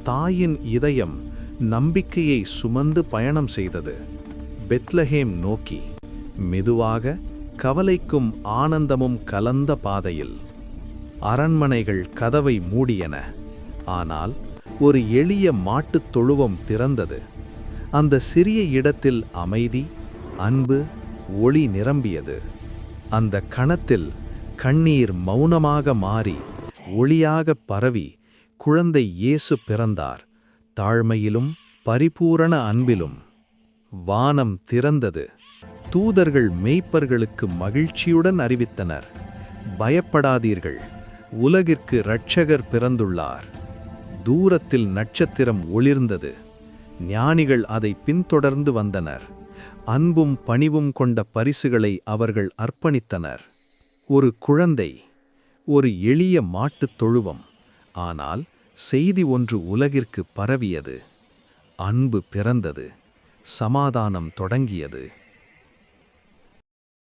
தாயின் இதயம் நம்பிக்கையை சுமந்து பயணம் செய்தது. பெத்லஹேம் நோக்கி மெதுவாக, கவலைக்கும் ஆனந்தமும் கலந்த பாதையில். அரண்மனைகள் கதவை மூடியன. ஆனால் ஒரு எளிய மாட்டுத் தொழுவம் திறந்தது. அந்த சிறிய இடத்தில் அமைதி, அன்பு, ஒளி நிரம்பியது. அந்த கணத்தில் கண்ணீர் மௌனமாக மாறி ஒளியாகப் பரவி குழந்தை இயேசு பிறந்தார், தாழ்மையிலும் பரிபூரண அன்பிலும். வானம் திறந்தது. தூதர்கள் மேய்ப்பர்களுக்கு மகிழ்ச்சியுடன் அறிவித்தனர், பயப்படாதீர்கள், உலகிற்கு இரட்சகர் பிறந்துள்ளார். தூரத்தில் நட்சத்திரம் ஒளிர்ந்தது. ஞானிகள் அதை பின்தொடர்ந்து வந்தனர். அன்பும் பணிவும் கொண்ட பரிசுகளை அவர்கள் அர்ப்பணித்தனர். ஒரு குழந்தை, ஒரு எளிய மாட்டுத் தொழுவம். ஆனால் செய்தி ஒன்று உலகிற்கு பரவியது. அன்பு பிறந்தது, சமாதானம் தொடங்கியது.